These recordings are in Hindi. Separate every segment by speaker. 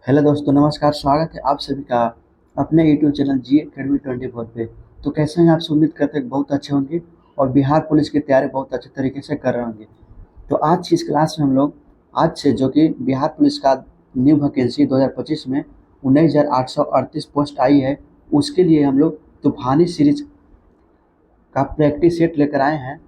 Speaker 1: हेलो दोस्तों, नमस्कार। स्वागत है आप सभी का अपने यूट्यूब चैनल जी अकेडमी 24 पे। तो कैसे हैं आप सब? उम्मीद करते हैं कि बहुत अच्छे होंगे और बिहार पुलिस की तैयारी बहुत अच्छे तरीके से कर रहे होंगे। तो आज की इस क्लास में हम लोग आज से जो कि बिहार पुलिस का न्यू वैकेंसी 2025 में 19,838 पोस्ट आई है, उसके लिए हम लोग तूफानी सीरीज का प्रैक्टिस सेट लेकर आए हैं,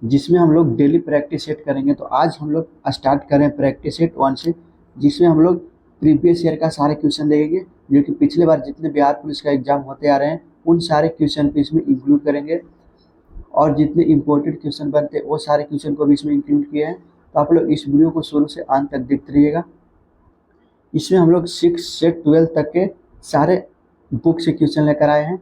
Speaker 1: जिसमें हम लोग डेली प्रैक्टिस सेट करेंगे। तो आज हम लोग स्टार्ट करें प्रैक्टिस सेट 1 से, जिसमें हम लोग प्रीवियस ईयर का सारे क्वेश्चन देखेंगे, जो कि पिछले बार जितने बिहार पुलिस का एग्जाम होते आ रहे हैं उन सारे क्वेश्चन को इसमें इंक्लूड करेंगे, और जितने इंपॉर्टेंट क्वेश्चन बनते हैं वो सारे क्वेश्चन को भी इसमें इंक्लूड किए हैं। तो आप लोग इस वीडियो को शुरू से अंत तक देखते रहिएगा। इसमें हम लोग 6 से 12 तक के सारे बुक से क्वेश्चन लेकर आए हैं,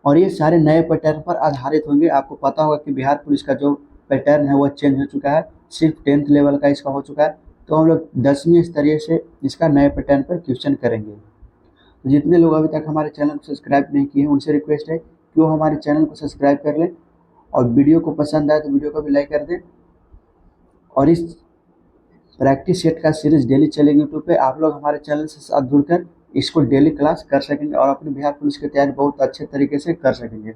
Speaker 1: और ये सारे नए पैटर्न पर आधारित होंगे। आपको पता होगा कि बिहार पुलिस का जो पैटर्न है वो चेंज हो चुका है, सिर्फ 10th लेवल का इसका हो चुका है। तो हम लोग 10वीं स्तरीय से इसका नए पैटर्न पर क्वेश्चन करेंगे। तो जितने लोग अभी तक हमारे चैनल को सब्सक्राइब नहीं किए हैं उनसे रिक्वेस्ट है कि वो हमारे चैनल को सब्सक्राइब कर लें, और वीडियो को पसंद आए तो वीडियो को भी लाइक कर दें। और इस प्रैक्टिस सेट का सीरीज डेली चलेगी यूट्यूब पे। आप लोग हमारे चैनल से साथ जुड़कर इसको डेली क्लास कर सकेंगे और अपने बिहार पुलिस की तैयारी बहुत अच्छे तरीके से कर सकेंगे।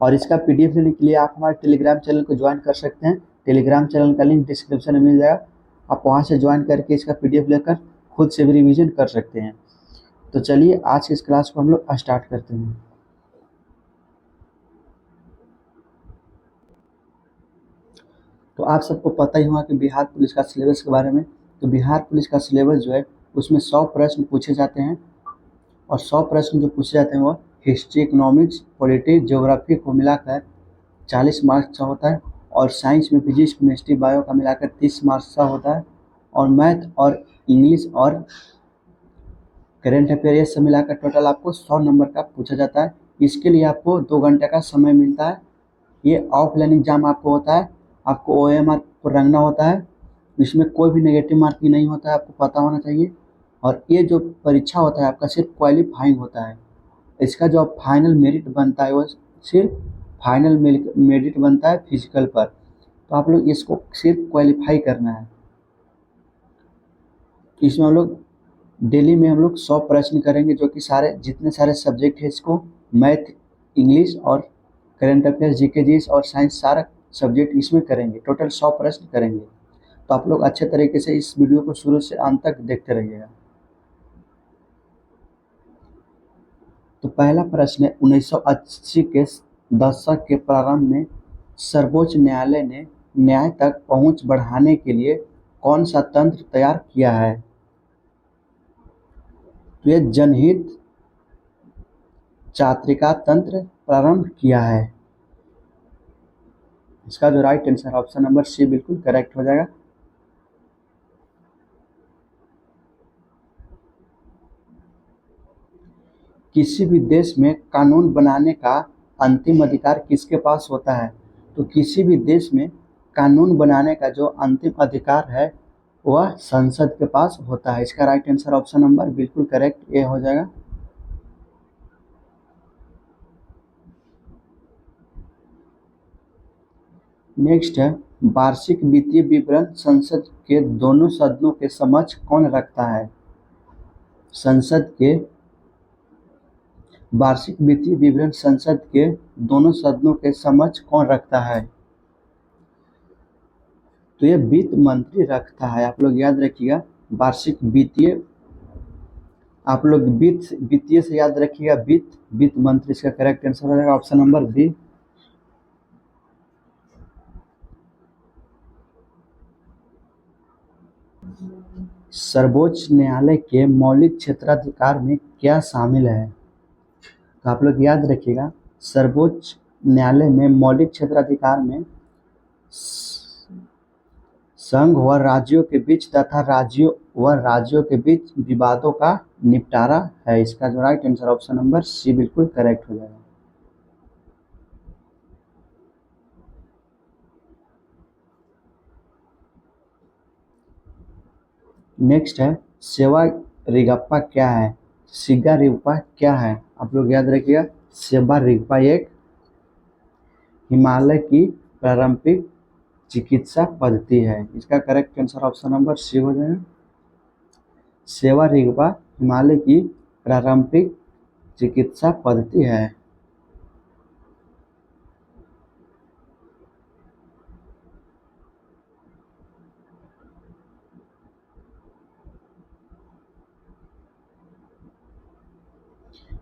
Speaker 1: और इसका पीडीएफ लेने के लिए आप हमारे टेलीग्राम चैनल को ज्वाइन कर सकते हैं। टेलीग्राम चैनल का लिंक डिस्क्रिप्शन में मिल जाएगा। आप वहां से ज्वाइन करके इसका पीडीएफ लेकर खुद से भी रिवीजन कर सकते हैं। तो चलिए आज की इस क्लास को हम लोग स्टार्ट करते हैं। तो आप सबको पता ही होगा कि बिहार पुलिस का सिलेबस के बारे में। तो बिहार पुलिस का सिलेबस जो है उसमें 100 प्रश्न पूछे जाते हैं, और 100 प्रश्न जो पूछे जाते हैं वो हिस्ट्री, इकोनॉमिक्स, पॉलिटिक्स, ज्योग्राफी को मिलाकर 40 मार्क्स का होता है, और साइंस में फिजिक्स, केमिस्ट्री, बायो का मिलाकर 30 मार्क्स का होता है, और मैथ और इंग्लिश और करेंट अफेयर ये सब मिलाकर टोटल आपको 100 नंबर का पूछा जाता है। इसके लिए आपको 2 घंटे का समय मिलता है। ये ऑफलाइन एग्जाम आपको होता है, आपको OMR को रंगना होता है। इसमें कोई भी नेगेटिव मार्किंग नहीं होता है, आपको पता होना चाहिए। और ये जो परीक्षा होता है आपका सिर्फ क्वालिफाइंग होता है। इसका जो फाइनल मेरिट बनता है वो सिर्फ फाइनल मेरिट बनता है फिजिकल पर। तो आप लोग इसको सिर्फ क्वालिफाई करना है। इसमें हम लोग डेली में हम लोग 100 प्रश्न करेंगे, जो कि सारे जितने सारे सब्जेक्ट है इसको मैथ, इंग्लिश और करंट अफेयर्स, जीके जीएस और साइंस सारा सब्जेक्ट इसमें करेंगे। टोटल 100 प्रश्न करेंगे। तो आप लोग अच्छे तरीके से इस वीडियो को शुरू से अंत तक देखते रहिएगा। तो पहला प्रश्न है, 1980 के दशक के प्रारंभ में सर्वोच्च न्यायालय ने न्याय तक पहुंच बढ़ाने के लिए कौन सा तंत्र तैयार किया है? तो ये जनहित चात्रिका तंत्र प्रारंभ किया है। इसका जो right answer option number C बिल्कुल करेक्ट हो जाएगा। किसी भी देश में कानून बनाने का अंतिम अधिकार किसके पास होता है? तो किसी भी देश में कानून बनाने का जो अंतिम अधिकार है वह संसद के पास होता है। इसका राइट आंसर ऑप्शन नंबर बिल्कुल करेक्ट ए हो जाएगा। नेक्स्ट है, वार्षिक वित्तीय विवरण संसद के दोनों सदनों के समक्ष कौन रखता है? संसद के वार्षिक वित्तीय विवरण संसद के दोनों सदनों के समक्ष कौन रखता है? तो ये वित्त मंत्री रखता है। आप लोग याद रखिएगा, वार्षिक वित्तीय, आप लोग वित्तीय से याद रखिएगा वित्त मंत्री। इसका करेक्ट आंसर हो जाएगा ऑप्शन नंबर बी। सर्वोच्च न्यायालय के मौलिक क्षेत्राधिकार में क्या शामिल है? तो आप लोग याद रखिएगा, सर्वोच्च न्यायालय में मौलिक क्षेत्राधिकार में संघ व राज्यों के बीच तथा राज्यों के बीच विवादों का निपटारा है। इसका जो right answer option number C बिल्कुल करेक्ट हो जाएगा। नेक्स्ट है, सेवा रिगप्पा क्या है? सिगा रिगप्पा क्या है? आप लोग याद रखिएगा, सेवा रिगप्पा एक हिमालय की प्रारंभिक चिकित्सा पद्धति है। इसका correct answer option number C हो जाएगा। सेवा रिगपा हिमालय की प्रारंभिक चिकित्सा पद्धति है।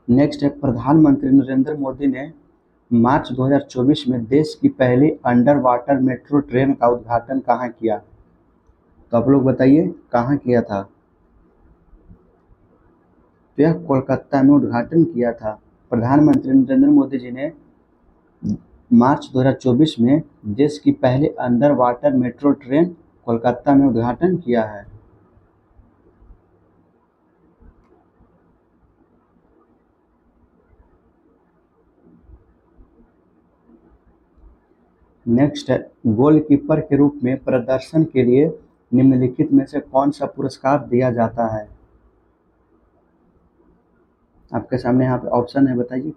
Speaker 1: नेक्स्ट है, प्रधानमंत्री नरेंद्र मोदी ने मार्च 2024 में देश की पहली अंडर वाटर मेट्रो ट्रेन का उद्घाटन कहाँ किया? तो आप लोग बताइए कहाँ किया था? तो यह कोलकाता में उद्घाटन किया था। प्रधानमंत्री नरेंद्र मोदी जी ने मार्च 2024 में देश की पहली under water metro train Kolkata में उद्घाटन किया है। नेक्स्ट है, गोलकीपर के रूप में प्रदर्शन के लिए निम्नलिखित में से कौन सा पुरस्कार दिया जाता है? आपके सामने यहाँ पे ऑप्शन है, बताइए।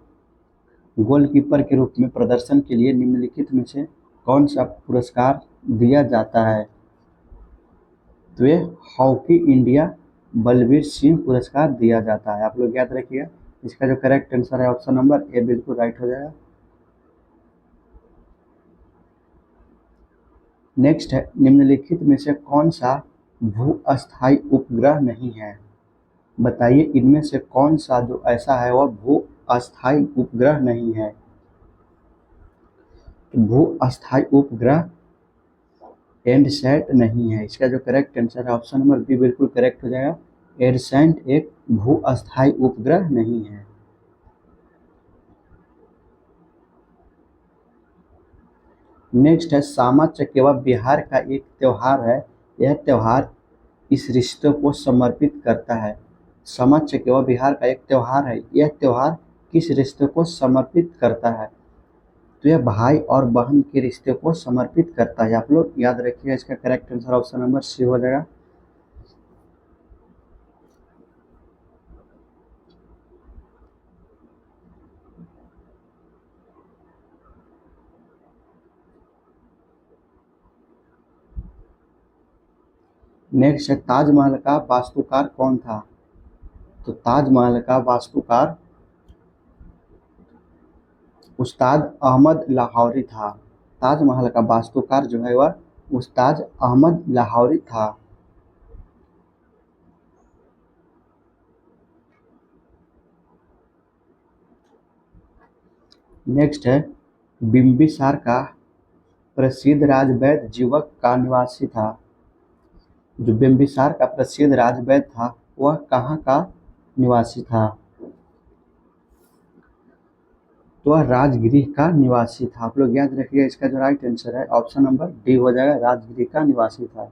Speaker 1: गोलकीपर के रूप में प्रदर्शन के लिए निम्नलिखित में से कौन सा पुरस्कार दिया जाता है? तो ये हॉकी इंडिया बलबीर सिंह पुरस्कार दिया जाता है। आप लोग याद रखिएगा, इसका जो करेक्ट आंसर है ऑप्शन नंबर ए बिल्कुल राइट हो जाएगा। नेक्स्ट है, निम्नलिखित में से कौन सा भू अस्थायी उपग्रह नहीं है? बताइए इनमें से कौन सा जो ऐसा है वह भू अस्थायी उपग्रह नहीं है? तो भू अस्थायी उपग्रह एडसैट नहीं है। इसका जो करेक्ट आंसर है ऑप्शन नंबर बी बिल्कुल करेक्ट हो जाएगा। एडसैट एक भू अस्थायी उपग्रह नहीं है। नेक्स्ट है, सामा चकेवा बिहार का एक त्योहार है। यह त्योहार इस रिश्ते को समर्पित करता है। सामा चकेवा बिहार का एक त्योहार है। यह त्योहार किस रिश्ते को समर्पित करता है? तो यह भाई और बहन के रिश्ते को समर्पित करता है। आप लोग याद रखिएगा, इसका correct answer option number C हो जाएगा। नेक्स्ट है, ताजमहल का वास्तुकार कौन था? तो ताजमहल का वास्तुकार उस्ताद अहमद लाहौरी था। ताजमहल का वास्तुकार जो है वह उस्ताद अहमद लाहौरी था। नेक्स्ट है, बिम्बिसार का प्रसिद्ध राजवैद्य जीवक का निवासी था। जो बिम्बिसार का प्रसिद्ध राजवैद्य था वह कहाँ का निवासी था? तो वह राजगृह का निवासी था। आप लोग याद रखिएगा, इसका जो राइट आंसर है ऑप्शन नंबर डी हो जाएगा, राजगृह का निवासी था।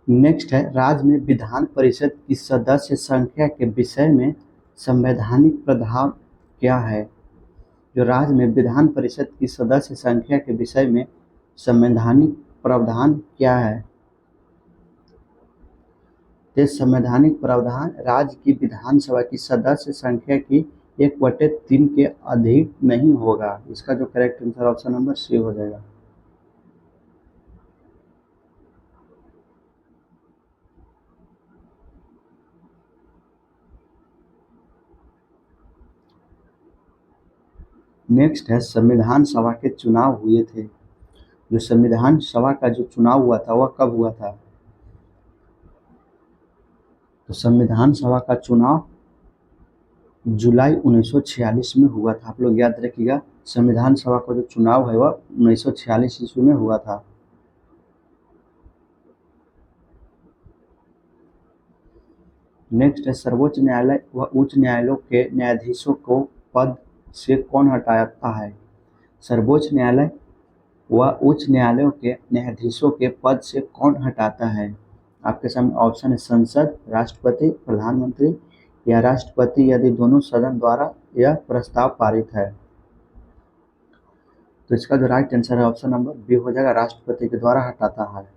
Speaker 1: नेक्स्ट है, राज्य में विधान परिषद की सदस्य संख्या के विषय में संवैधानिक प्रावधान क्या है? जो राज्य में विधान परिषद की सदस्य संख्या के विषय में संवैधानिक प्रावधान क्या है? ये संवैधानिक प्रावधान राज्य की विधानसभा की सदस्य संख्या की 1/3 के अधिक नहीं होगा। इसका जो correct answer option number C हो जाएगा। नेक्स्ट है, संविधान सभा के चुनाव हुए थे। जो संविधान सभा का जो चुनाव हुआ था वह कब हुआ था? तो संविधान सभा का चुनाव जुलाई 1946 में हुआ था। आप लोग याद रखिएगा, संविधान सभा का जो चुनाव है वह 1946 ईस्वी में हुआ था। नेक्स्ट है, सर्वोच्च न्यायालय व उच्च न्यायालयों के न्यायाधीशों को पद से कौन हटाता है? सर्वोच्च न्यायालय व उच्च न्यायालयों के न्यायाधीशों के पद से कौन हटाता है? आपके सामने ऑप्शन है, संसद, राष्ट्रपति, प्रधानमंत्री या राष्ट्रपति यदि दोनों सदन द्वारा यह प्रस्ताव पारित है। तो इसका जो राइट आंसर है ऑप्शन नंबर बी हो जाएगा, राष्ट्रपति के द्वारा हटाता है।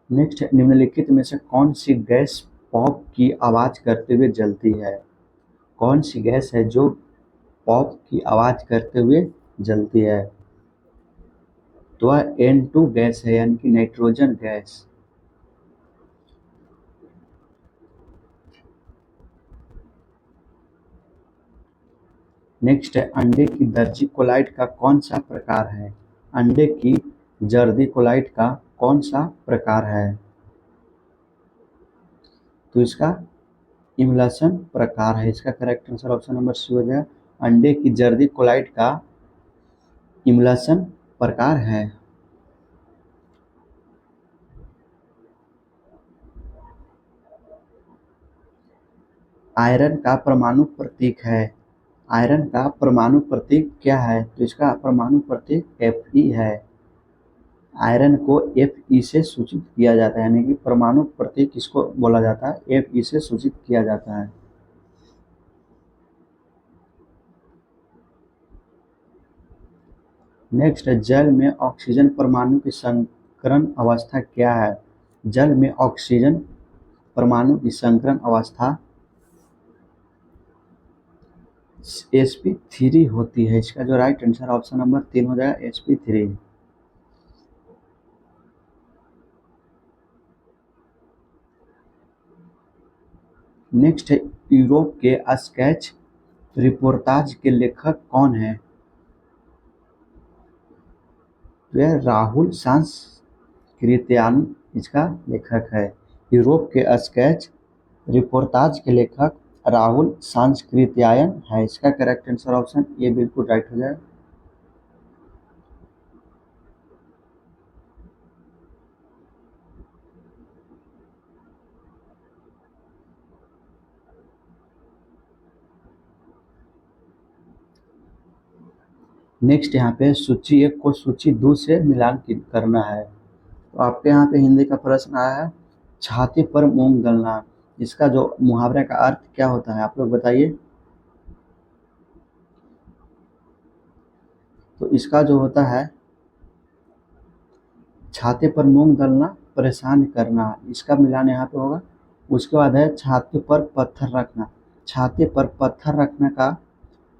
Speaker 1: नेक्स्ट है, निम्नलिखित में से कौन सी गैस पॉप की आवाज करते हुए जलती है? कौन सी गैस है जो पॉप की आवाज करते हुए जलती है? तो वह N2 गैस है, यानी कि नाइट्रोजन गैस। नेक्स्ट है, अंडे की दर्जी कोलाइट का कौन सा प्रकार है? अंडे की जर्दी कोलाइट का कौन सा प्रकार है? तो इसका इमल्शन प्रकार है। इसका correct answer option number C हो जाएगा। अंडे की जर्दी कोलाइट का इमल्शन प्रकार है। आयरन का परमाणु प्रतीक है। आयरन का परमाणु प्रतीक क्या है? तो इसका परमाणु प्रतीक Fe है। आयरन को Fe से सूचित किया जाता है, यानी कि परमाणु प्रतीक इसको बोला जाता है, Fe से सूचित किया जाता है। नेक्स्ट है, जल में ऑक्सीजन परमाणु की संकरण अवस्था क्या है? जल में ऑक्सीजन परमाणु की संकरण अवस्था sp3 होती है। इसका जो राइट आंसर ऑप्शन नंबर 3 हो जाएगा, sp3। नेक्स्ट है, यूरोप के स्केच रिपोर्टाज के लेखक कौन है? तो यह राहुल सांस्कृत्यायन इसका लेखक है। यूरोप के स्केच रिपोर्टाज के लेखक राहुल सांस्कृत्यायन है। इसका करेक्ट आंसर ऑप्शन ए बिल्कुल राइट हो जाएगा। नेक्स्ट यहाँ पे सूची 1 को सूची 2 से मिलान करना है। तो आपके यहाँ पे हिंदी का प्रश्न आया है, छाती पर मूंग दलना। इसका जो मुहावरे का अर्थ क्या होता है, आप लोग बताइए। तो इसका जो होता है, छाती पर मूंग दलना, परेशान करना, इसका मिलान यहाँ पे होगा। उसके बाद है छाती पर पत्थर रखना। छाती पर पत्थर रखने का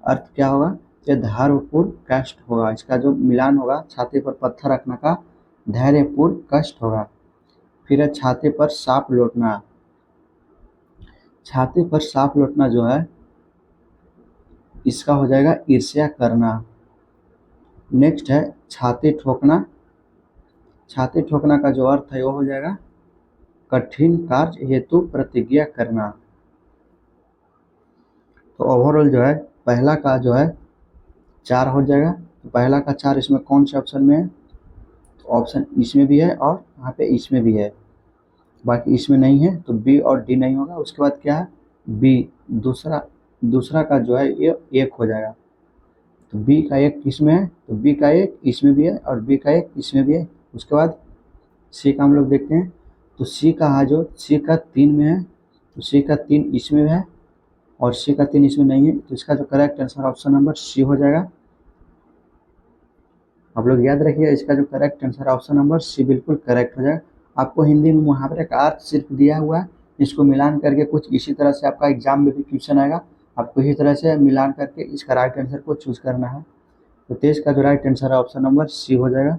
Speaker 1: अर्थ क्या होगा? ये धैर्यपूर्ण कष्ट होगा। इसका जो मिलान होगा, छाती पर पत्थर रखने का धैर्यपूर्ण कष्ट होगा। फिर है छाती पर सांप लौटना। छाती पर सांप लौटना जो है, इसका हो जाएगा ईर्ष्या करना। नेक्स्ट है छाती ठोकना। छाती ठोकना का जो अर्थ है वो हो जाएगा कठिन कार्य हेतु प्रतिज्ञा करना। तो ओवरऑल जो है, पहला का जो है 4 हो जाएगा। तो पहला का 4 इसमें कौन से ऑप्शन में है? तो ऑप्शन इसमें भी है और यहाँ पे इसमें भी है, बाकी इसमें नहीं है, तो बी और डी नहीं होगा। उसके बाद क्या है? बी दूसरा। दूसरा का जो है ये 1 हो जाएगा। तो बी का 1 किसमें है? तो बी का 1 इसमें भी है और बी का 1 इसमें भी है। उसके बाद सी का हम लोग देखते हैं। तो सी का है जो, सी का 3 में है, तो सी का 3 इसमें है और सी का 3 इसमें नहीं है। तो इसका जो correct answer option number C हो जाएगा। आप लोग याद रखिए, इसका जो correct answer option number C बिल्कुल करेक्ट हो जाएगा। आपको हिंदी में मुहावरे का अर्थ सिर्फ दिया हुआ है, इसको मिलान करके कुछ इसी तरह से आपका एग्जाम में भी क्वेश्चन आएगा। आपको इसी तरह से मिलान करके इसका राइट आंसर को चूज करना है। तो 23 का जो राइट आंसर है ऑप्शन नंबर सी हो जाएगा।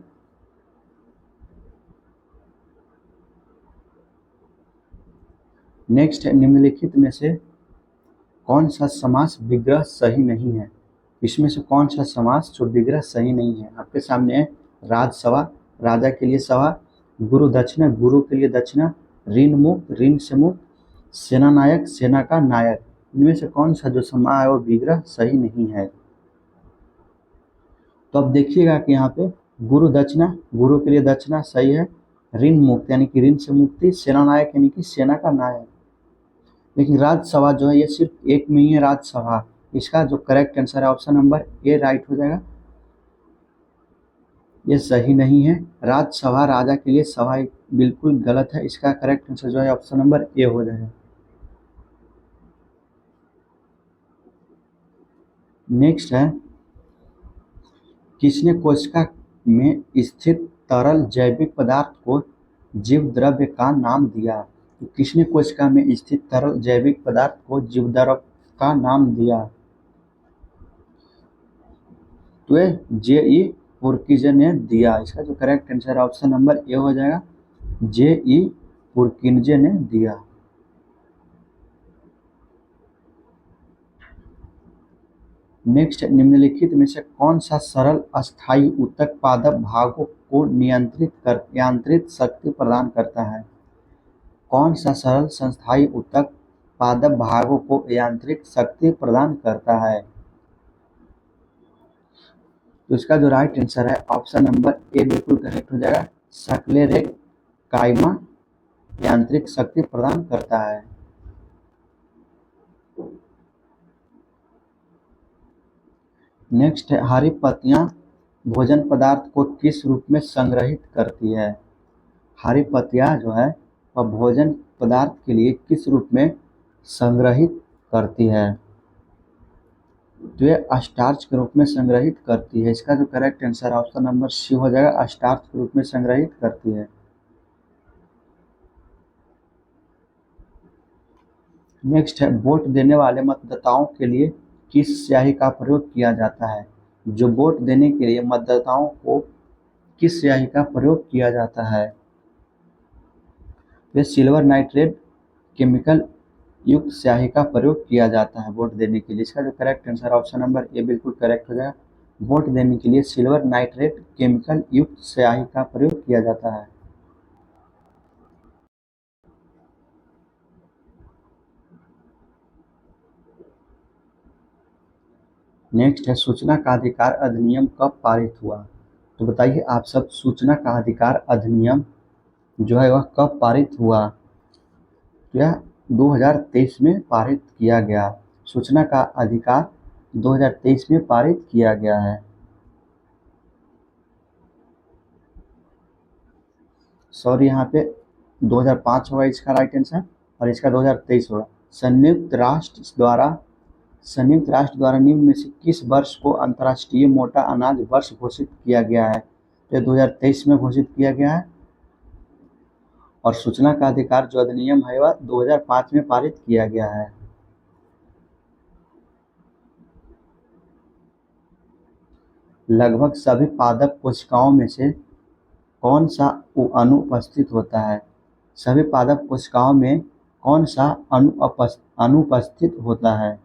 Speaker 1: नेक्स्ट है, निम्नलिखित में से कौन सा समास विग्रह सही नहीं है? इसमें से कौन सा समास जो विग्रह सही नहीं है? आपके सामने है राजसभा, राजा के लिए सभा, गुरु दक्षिणा, गुरु के लिए दक्षिणा, ऋण मुक्त, ऋण से मुक्त, सेना नायक, सेना का नायक। इनमें से कौन सा जो समास है वो विग्रह सही नहीं है? तो अब देखिएगा कि यहाँ पे गुरु दक्षिणा, गुरु के लिए दक्षिणा सही है। ऋण मुक्त यानी कि ऋण से मुक्ति, सेना नायक यानी कि सेना का नायक। लेकिन राज्यसभा जो है ये सिर्फ एक में ही है, राज्यसभा। इसका जो करेक्ट आंसर है ऑप्शन नंबर ए राइट हो जाएगा। ये सही नहीं है। राज्यसभा राजा के लिए सभा बिल्कुल गलत है। इसका करेक्ट आंसर जो है ऑप्शन नंबर ए हो जाएगा। नेक्स्ट है, किसने कोशिका में स्थित तरल जैविक पदार्थ को जीव द्रव्य का नाम दिया? तो किसने कोशिका में स्थित तरल जैविक पदार्थ को जीव द्रव्य का नाम दिया? तो ये जे.ई. पुरकिंजे ने दिया। इसका जो correct answer option number A हो जाएगा, जे.ई. पुरकिंजे ने दिया। नेक्स्ट, निम्नलिखित में से कौन सा सरल अस्थायी ऊतक पादप भागों को यांत्रिक शक्ति प्रदान करता है? कौन सा सरल संस्थायी ऊतक पादप भागों को यांत्रिक शक्ति प्रदान करता है? तो इसका जो राइट आंसर है ऑप्शन नंबर ए बिल्कुल करेक्ट हो जाएगा, सक्लेरेकाइमा यांत्रिक शक्ति प्रदान करता है। नेक्स्ट है, हरी पत्तियां भोजन पदार्थ को किस रूप में संग्रहित करती है? हरी पत्तियां जो है वह भोजन पदार्थ के लिए किस रूप में संग्रहित करती है? तो ये स्टार्च के रूप में संग्रहित करती है। इसका जो correct answer option number C हो जाएगा, स्टार्च के रूप में संग्रहित करती है। नेक्स्ट है, वोट देने वाले मतदाताओं के लिए किस स्याही का प्रयोग किया जाता है? जो वोट देने के लिए मतदाताओं को किस स्याही का प्रयोग किया जाता है? ये सिल्वर नाइट्रेट केमिकल युक्त स्याही का प्रयोग किया जाता है वोट देने के लिए। इसका जो correct answer option number A बिल्कुल करेक्ट हो जाएगा, वोट देने के लिए सिल्वर नाइट्रेट केमिकल युक्त स्याही का प्रयोग किया जाता है। नेक्स्ट है, सूचना का अधिकार अधिनियम कब पारित हुआ? तो बताइए आप सब, सूचना का अधिकार अधिनियम जो है वह कब पारित हुआ? तो यह 2023 में पारित किया गया। सूचना का अधिकार 2023 में पारित किया गया है। सॉरी, यहाँ पे 2005 होगा इसका राइट आंसर और इसका 2023 होगा। संयुक्त राष्ट्र द्वारा निम्न में से किस वर्ष को अंतर्राष्ट्रीय मोटा अनाज वर्ष घोषित किया गया है? तो 2023 में घोषित किया गया है और सूचना का अधिकार जो अधिनियम है वह 2005 में पारित किया गया है। लगभग सभी पादप कोशिकाओं में से कौन सा अनुपस्थित होता है? सभी पादप कोशिकाओं में कौन सा अनुपस्थित होता है?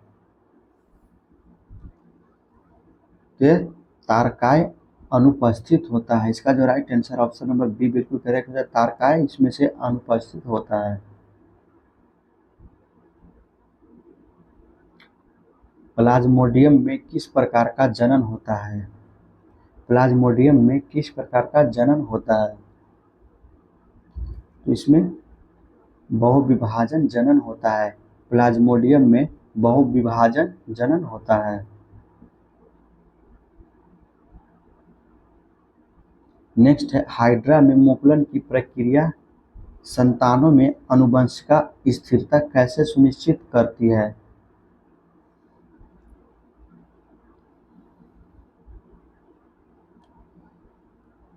Speaker 1: तो तारकाय अनुपस्थित होता है। इसका जो right answer option number B बिल्कुल करेक्ट हो जाए, तारकाय इसमें से अनुपस्थित होता है। प्लाज्मोडियम में किस प्रकार का जनन होता है? प्लाज्मोडियम में किस प्रकार का जनन होता है? तो इसमें बहुविभाजन जनन होता है। प्लाज्मोडियम में बहुविभाजन जनन होता है। नेक्स्ट है, हाइड्रा में मुकुलन की प्रक्रिया संतानों में आनुवंशिक स्थिरता कैसे सुनिश्चित करती है?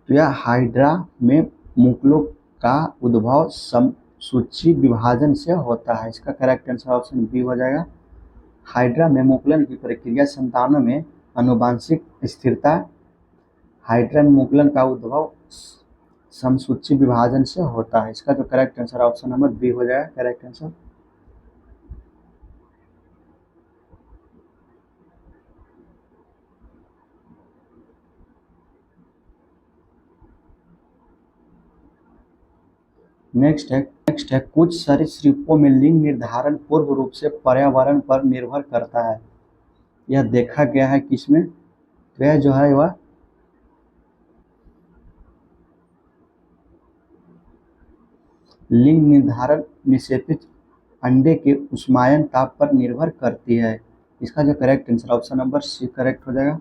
Speaker 1: तो यह हाइड्रा में मुकुलों का उद्भव समसूची विभाजन से होता है। इसका करेक्ट आंसर ऑप्शन बी हो जाएगा, हाइड्रा में मुकुलन की प्रक्रिया संतानों में आनुवंशिक स्थिरता, हाइड्रा में मुकुलन का उद्भव समसूची विभाजन से होता है। इसका जो correct answer option number B हो जाएगा, करेक्ट आंसर। नेक्स्ट है, कुछ सरीसृपों में लिंग निर्धारण पूर्ण रूप से पर्यावरण पर निर्भर करता है। यह देखा गया है किसमें? तो यह जो है वह लिंग निर्धारण निषेपित अंडे के ऊष्मायन ताप पर निर्भर करती है। इसका जो correct answer option number C correct हो जाएगा।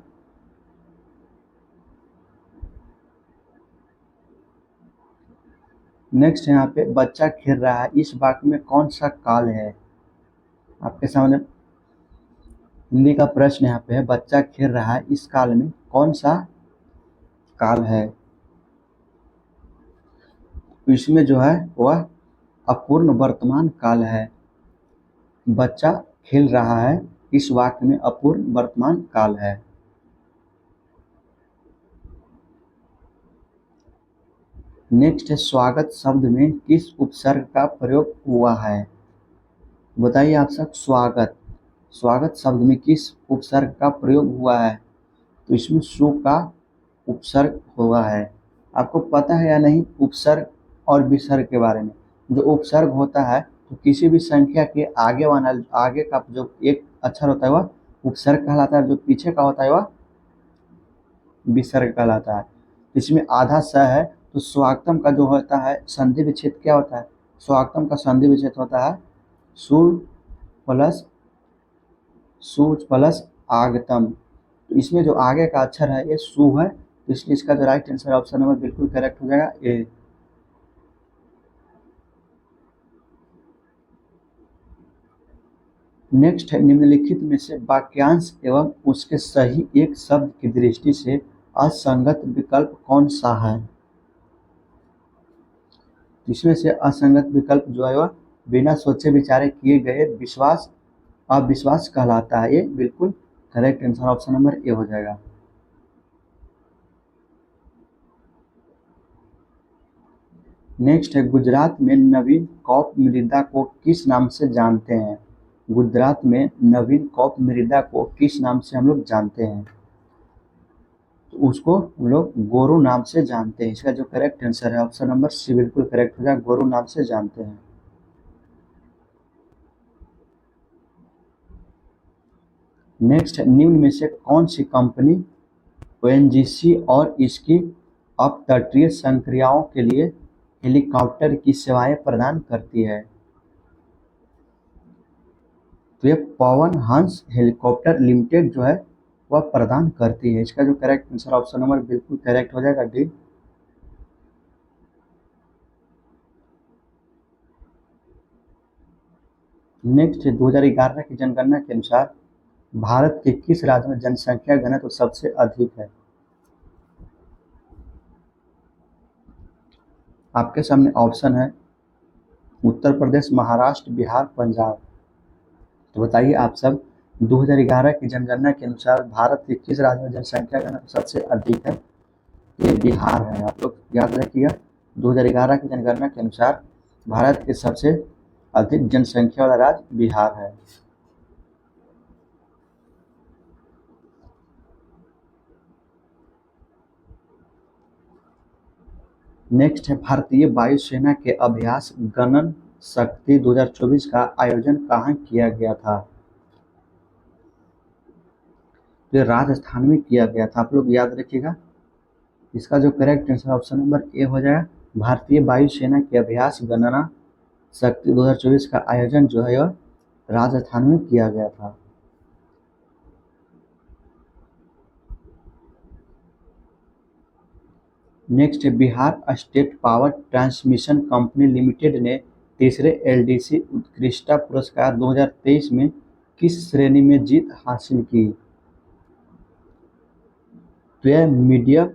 Speaker 1: नेक्स्ट यहाँ पे बच्चा खेल रहा है, इस वाक्य में कौन सा काल है? आपके सामने हिंदी का प्रश्न यहाँ पे है, बच्चा खेल रहा है, इस काल में कौन सा काल है? तो इसमें जो है वह अपूर्ण वर्तमान काल है। बच्चा खेल रहा है, इस वाक्य में अपूर्ण वर्तमान काल है। नेक्स्ट है स्वागत शब्द में किस उपसर्ग का प्रयोग हुआ है? बताइए आप सब। स्वागत स्वागत शब्द में किस उपसर्ग का प्रयोग हुआ है? तो इसमें सु का उपसर्ग हुआ है। आपको पता है या नहीं उपसर्ग और विसर्ग के बारे में? जो उपसर्ग होता है तो किसी भी संख्या के आगे का जो एक अक्षर होता है वह उपसर्ग कहलाता है, जो पीछे का होता है वह विसर्ग कहलाता है। इसमें आधा स है तो स्वागतम का जो होता है संधि विच्छेद क्या होता है? स्वागतम का संधि विच्छेद होता है सु प्लस आगतम। तो इसमें जो आगे का अक्षर है ये सु है, तो इसलिए इसका जो राइट आंसर ऑप्शन नंबर बिल्कुल करेक्ट हो जाएगा ए। नेक्स्ट है निम्नलिखित में से वाक्यांश एवं उसके सही एक शब्द की दृष्टि से असंगत विकल्प कौन सा है? इसमें से असंगत विकल्प जो है वह बिना सोचे विचारे किए गए अविश्वास कहलाता है। ये बिल्कुल correct answer option number A हो जाएगा। नेक्स्ट है गुजरात में नवीन कौप मृदा को किस नाम से जानते हैं? गुजरात में नवीन कौप मृदा को किस नाम से हम लोग जानते हैं? तो उसको हम लोग गोरू नाम से जानते हैं। इसका जो करेक्ट आंसर है ऑप्शन नंबर सी बिल्कुल करेक्ट हो जाएगा, गोरू नाम से जानते हैं। नेक्स्ट है निम्न में से कौन सी कंपनी ओएनजीसी और इसकी अपतटीय संक्रियाओं के लिए हेलीकॉप्टर की सेवाएं प्रदान करती है? तो ये पवन हंस हेलीकॉप्टर लिमिटेड जो है वह प्रदान करती है। इसका जो करेक्ट आंसर ऑप्शन नंबर बिल्कुल करेक्ट हो जाएगा डी। नेक्स्ट है 2011 की जनगणना के अनुसार भारत के किस राज्य में जनसंख्या घनत्व सबसे अधिक है? आपके सामने ऑप्शन है उत्तर प्रदेश, महाराष्ट्र, बिहार, पंजाब। तो बताइए आप सब 2011 की जनगणना के अनुसार भारत के किस राज्य में जनसंख्या घनत्व सबसे अधिक है? ये बिहार है। आप लोग याद रखिएगा 2011 की जनगणना के अनुसार भारत के सबसे अधिक जनसंख्या वाला राज्य बिहार है। नेक्स्ट है भारतीय वायुसेना के अभ्यास गगन शक्ति 2024 का आयोजन कहाँ किया गया था? तो ये राजस्थान में किया गया था। आप लोग याद रखिएगा। इसका जो correct answer option number A हो जाएगा। भारतीय वायुसेना के अभ्यास गणना शक्ति 2024 का आयोजन जो है वह राजस्थान में किया गया था। नेक्स्ट है Bihar state power transmission company limited ने तीसरे एलडीसी उत्कृष्टता पुरस्कार 2023 में किस श्रेणी में जीत हासिल की? तो यह मीडियम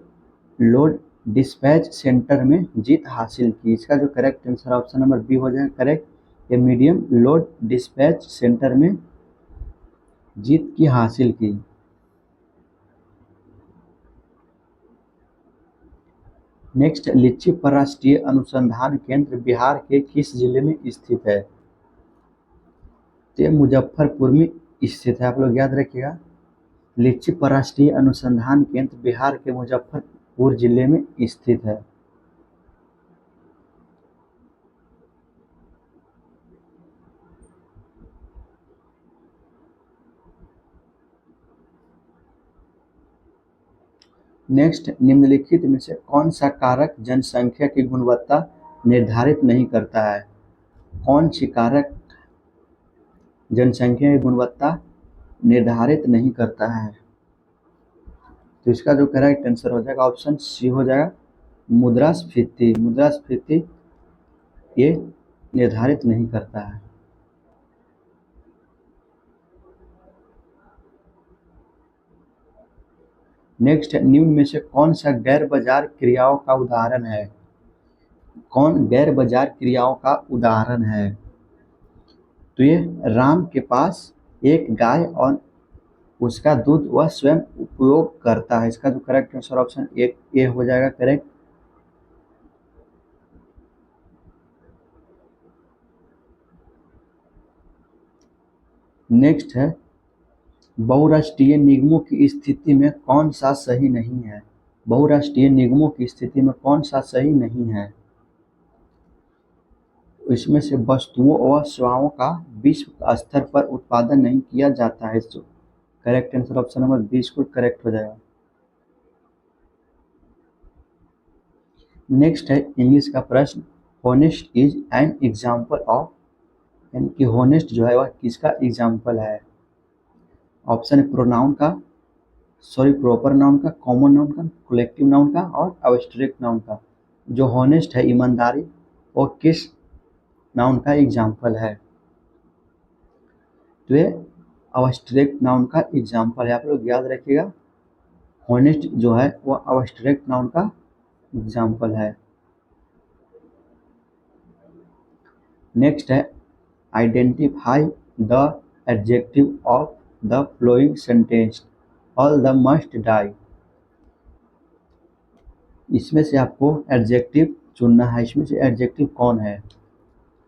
Speaker 1: लोड डिस्पैच सेंटर में जीत हासिल की। इसका जो correct answer option number B हो जाएगा करेक्ट। ये मीडियम लोड डिस्पैच सेंटर में जीत की हासिल की। नेक्स्ट लीची पर राष्ट्रीय अनुसंधान केंद्र बिहार के किस जिले में स्थित है? तो मुजफ्फरपुर में स्थित है। आप लोग याद रखिएगा। लीची पर राष्ट्रीय अनुसंधान केंद्र बिहार के मुजफ्फरपुर जिले में स्थित है। नेक्स्ट निम्नलिखित में से कौन सा कारक जनसंख्या की गुणवत्ता निर्धारित नहीं करता है? कौन सी कारक जनसंख्या की गुणवत्ता निर्धारित नहीं करता है? तो इसका जो करेक्ट आंसर हो जाएगा ऑप्शन सी हो जाएगा मुद्रास्फीति। मुद्रास्फीति ये निर्धारित नहीं करता है। नेक्स्ट निम्न में से कौन सा गैर बाजार क्रियाओं का उदाहरण है? कौन गैर बाजार क्रियाओं का उदाहरण है? तो ये राम के पास एक गाय और उसका दूध वह स्वयं उपयोग करता है। इसका जो करेक्ट आंसर ऑप्शन एक ए हो जाएगा करेक्ट। नेक्स्ट है बहुराष्ट्रीय निगमों की स्थिति में कौन सा सही नहीं है? बहुराष्ट्रीय निगमों की स्थिति में कौन सा सही नहीं है? इसमें से वस्तुओं व सेवाओं का विश्व स्तर पर उत्पादन नहीं किया जाता है। तो करेक्ट आंसर ऑप्शन नंबर 20 को करेक्ट हो जाएगा। नेक्स्ट है इंग्लिश का प्रश्न, honest is an example of, यानी कि होनेस्ट जो है वह किसका एग्जाम्पल है? ऑप्शन है प्रोनाउन का, सॉरी प्रॉपर नाउन का, कॉमन नाउन का, कलेक्टिव नाउन का और एब्स्ट्रैक्ट नाउन का। जो होनेस्ट है ईमानदारी, वो किस नाउन का एग्जाम्पल है? तो ये एब्स्ट्रैक्ट नाउन का एग्जाम्पल है। आप लोग याद रखिएगा, होनेस्ट जो है वो एब्स्ट्रैक्ट नाउन का एग्जाम्पल है। नेक्स्ट है identify the adjective of the following sentence, all the must die. इसमें से आपको एडजेक्टिव चुनना है। इसमें से एडजेक्टिव कौन है?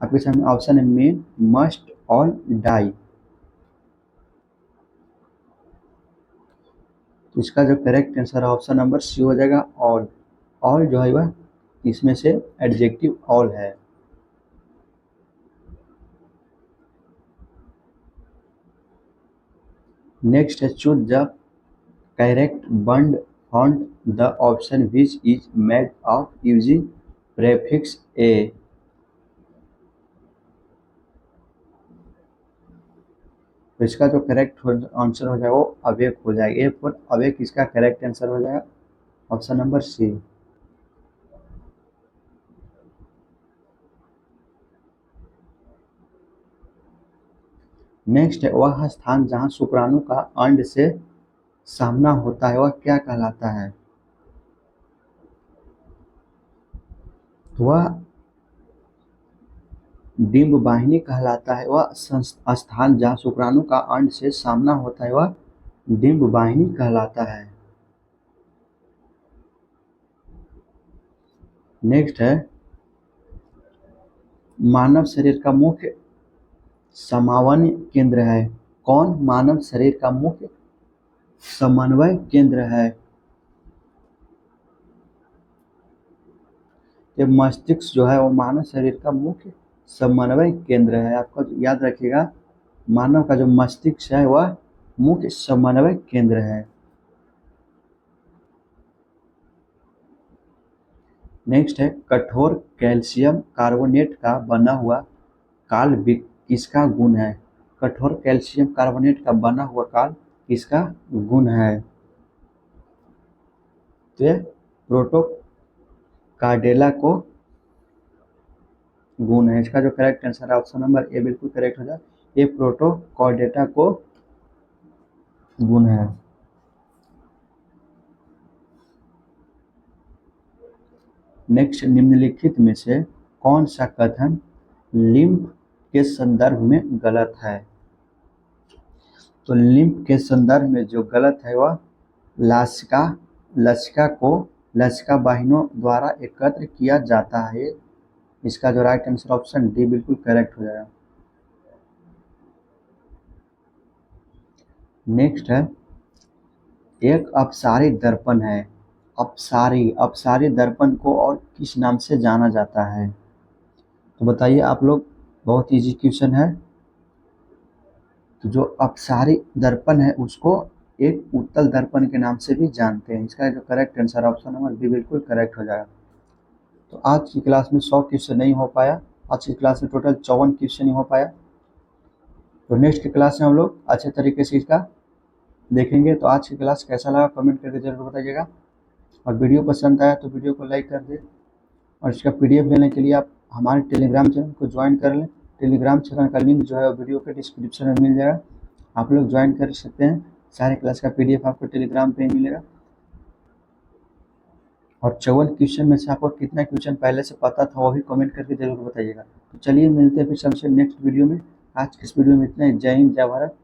Speaker 1: आपके सामने ऑप्शन है मेन, मस्ट, ऑल, डाई। तो इसका जो करेक्ट आंसर है ऑप्शन नंबर सी हो जाएगा, ऑल। ऑल जो है वह इसमें से एडजेक्टिव ऑल है। नेक्स्ट है choose the correct bund font, the option which is made of using prefix A. तो इसका जो करेक्ट आंसर हो जाएगा वो अवेक हो जाएगा। ए फॉर अवेक इसका करेक्ट आंसर हो जाएगा ऑप्शन नंबर सी। नेक्स्ट है वह स्थान जहाँ शुक्राणु का अंड से सामना होता है वह क्या कहलाता है? तो वह डिंब वाहिनी कहलाता है। वह स्थान जहाँ शुक्राणु का अंड से सामना होता है वह डिंब वाहिनी कहलाता है। नेक्स्ट है मानव शरीर का मुख्य समन्वय केंद्र है। कौन मानव शरीर का मुख्य समन्वय केंद्र है? ये मस्तिष्क जो है वो मानव शरीर का मुख्य समन्वय केंद्र है। आपको याद रखिएगा, मानव का जो मस्तिष्क है वह मुख्य समन्वय केंद्र है। नेक्स्ट है कठोर कैल्शियम कार्बोनेट का बना हुआ काल किसका गुण है? कठोर कैल्शियम कार्बोनेट का बना हुआ काल किसका गुण है? तो ये प्रोटोकार्डेला को गुण है। इसका जो करेक्ट आंसर है ऑप्शन नंबर ए बिल्कुल करेक्ट हो जाए। ये प्रोटोकार्डेटा को गुण है। नेक्स्ट, निम्नलिखित में से कौन सा कथन लिम्फ के संदर्भ में गलत है? तो लिम्फ के संदर्भ में जो गलत है वह लसिका को लसिका वाहिनियों द्वारा एकत्र किया जाता है। इसका जो राइट आंसर ऑप्शन डी बिल्कुल करेक्ट हो जाएगा। नेक्स्ट है एक अपसारी दर्पण है। अपसारी दर्पण को और किस नाम से जाना जाता है? तो बताइए आप लोग, बहुत इजी क्वेश्चन है। तो जो अपसारी दर्पण है उसको एक उत्तल दर्पण के नाम से भी जानते हैं। इसका जो correct answer option number B बिल्कुल करेक्ट हो जाएगा। तो आज की क्लास में 100 क्वेश्चन नहीं हो पाया। आज की क्लास में टोटल 54 क्वेश्चन ही हो पाया। तो नेक्स्ट की क्लास में हम लोग अच्छे तरीके से इसका देखेंगे। तो आज की क्लास कैसा लगा कमेंट करके जरूर बताइएगा, और वीडियो पसंद आया तो वीडियो को लाइक कर दें। और इसका PDF लेने के लिए आप हमारे टेलीग्राम चैनल को ज्वाइन कर लें। टेलीग्राम चैनल का लिंक जो है वो वीडियो के डिस्क्रिप्शन में मिल जाएगा, आप लोग ज्वाइन कर सकते हैं। सारे क्लास का PDF आपको टेलीग्राम पे ही मिलेगा। और 54 क्वेश्चन में से आपको कितना क्वेश्चन पहले से पता था वो भी कमेंट करके जरूर बताइएगा। तो चलिए मिलते हैं फिर सबसे नेक्स्ट वीडियो में। आज की इस वीडियो में इतना ही। जय हिंद, जय भारत।